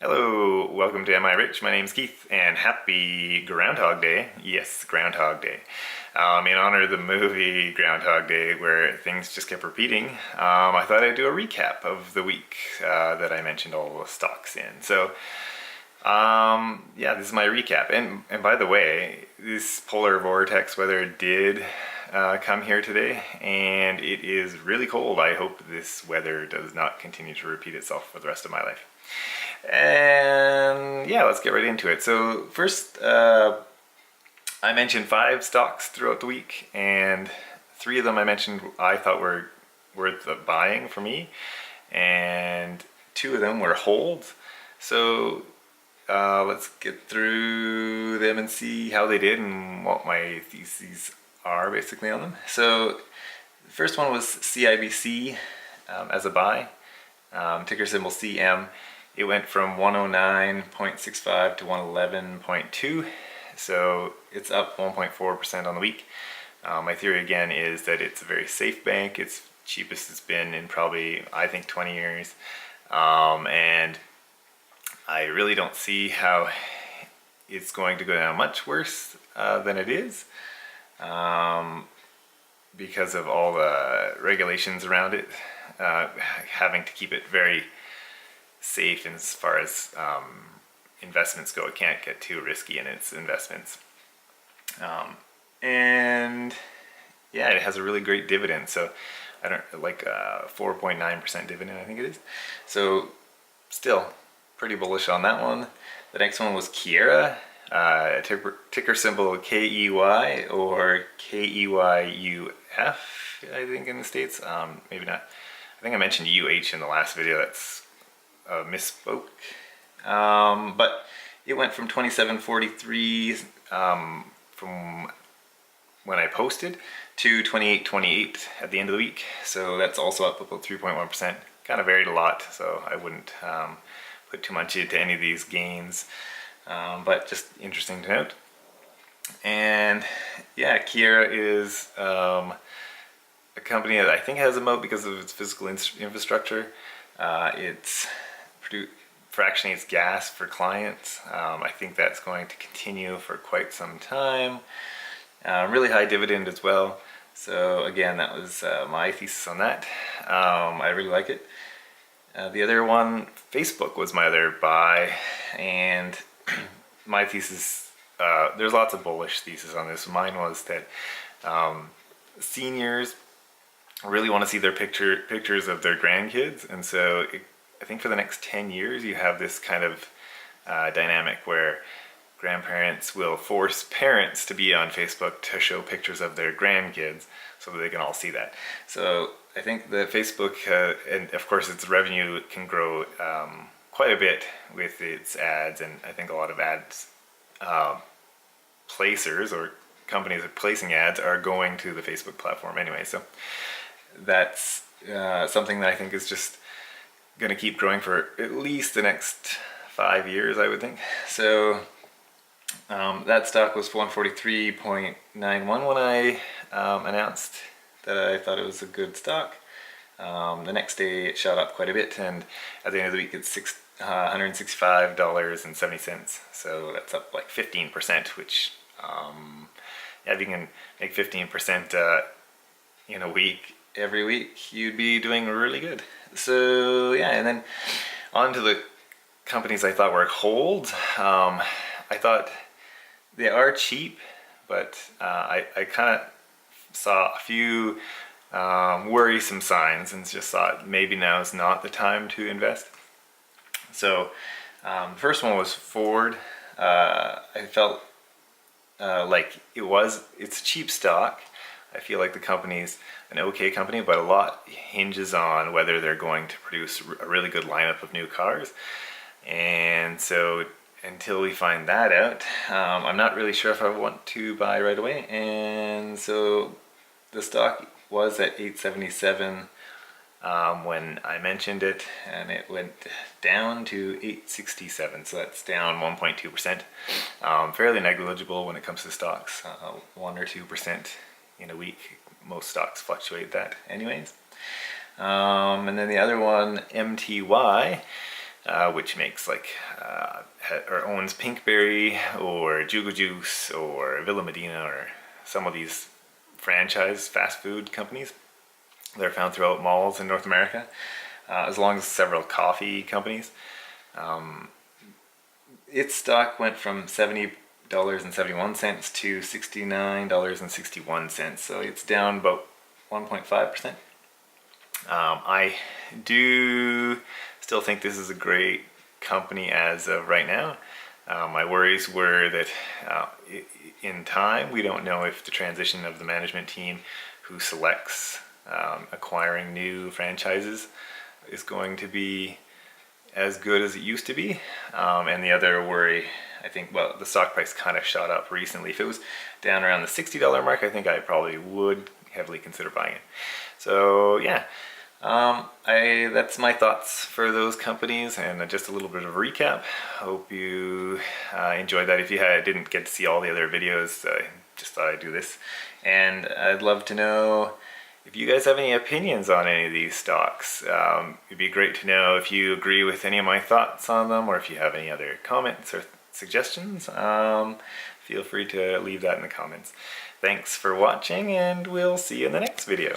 Hello, welcome to Am I Rich? My name's Keith, and happy Groundhog Day. Yes, Groundhog Day. In honor of the movie Groundhog Day, where things just kept repeating, I thought I'd do a recap of the week that I mentioned all the stocks in. So, yeah, this is my recap. And by the way, this polar vortex weather did come here today, and it is really cold. I hope this weather does not continue to repeat itself for the rest of my life. And yeah, let's get right into it. So first, I mentioned 5 stocks throughout the week, and 3 of them I mentioned I thought were worth buying for me, and 2 of them were holds. So let's get through them and see how they did and what my theses are basically on them. So the first one was CIBC as a buy, ticker symbol CM. It went from 109.65 to 111.2, so it's up 1.4% on the week. My theory again is that it's a very safe bank. It's cheapest it's been in probably, I think, 20 years. And I really don't see how it's going to go down much worse than it is because of all the regulations around it, having to keep it very safe as far as investments go. It can't get too risky in its investments. And yeah, it has a really great dividend. So I don't like 4.9% dividend, I think it is. So still pretty bullish on that one. The next one was Keyera, ticker symbol KEY or KEYUF, I think in the States. Maybe not. I think I mentioned UH in the last video. That's misspoke, but it went from 27.43 from when I posted to 28.28 at the end of the week, so that's also up about 3.1%. Kind of varied a lot, so I wouldn't put too much into any of these gains, but just interesting to note. And yeah, Keyera is a company that I think has a moat because of its physical infrastructure. It's fractionates gas for clients. I think that's going to continue for quite some time. Really high dividend as well. So again, that was my thesis on that. I really like it. The other one, Facebook, was my other buy, and my thesis, there's lots of bullish thesis on this. Mine was that seniors really want to see their pictures of their grandkids, and so I think for the next 10 years you have this kind of dynamic where grandparents will force parents to be on Facebook to show pictures of their grandkids so that they can all see that. So I think the Facebook, and of course its revenue can grow quite a bit with its ads, and I think a lot of ads placers or companies placing ads are going to the Facebook platform anyway. So that's something that I think is just going to keep growing for at least the next 5 years, I would think. So that stock was 143.91 when I announced that I thought it was a good stock. The next day it shot up quite a bit, and at the end of the week it's $165.70. So that's up like 15%, which yeah, if you can make 15% in a week, every week, you'd be doing really good. So yeah, and then on to the companies I thought were holds. I thought they are cheap, but I kind of saw a few worrisome signs and just thought maybe now is not the time to invest. So the first one was Ford. I felt like it's cheap stock. I feel like the company's an okay company, but a lot hinges on whether they're going to produce a really good lineup of new cars. And so until we find that out, I'm not really sure if I want to buy right away. And so the stock was at 877 when I mentioned it, and it went down to 867, so that's down 1.2%. Fairly negligible when it comes to stocks, 1 or 2% in a week. Most stocks fluctuate that anyways. And then the other one, MTY, which makes like or owns Pinkberry or Jugo Juice or Villa Medina or some of these franchise fast food companies. They're found throughout malls in North America, as long as several coffee companies. Its stock went from $70.71 to $69.61, so it's down about 1.5%. I do still think this is a great company as of right now. My worries were that in time, we don't know if the transition of the management team who selects acquiring new franchises is going to be as good as it used to be. And the other worry, I think, well, the stock price kind of shot up recently. If it was down around the $60 mark, I think I probably would heavily consider buying it. So yeah, that's my thoughts for those companies, and just a little bit of a recap. Hope you enjoyed that. If you didn't get to see all the other videos, just thought I'd do this. And I'd love to know if you guys have any opinions on any of these stocks. It'd be great to know if you agree with any of my thoughts on them, or if you have any other comments or suggestions. Feel free to leave that in the comments. Thanks for watching, and we'll see you in the next video.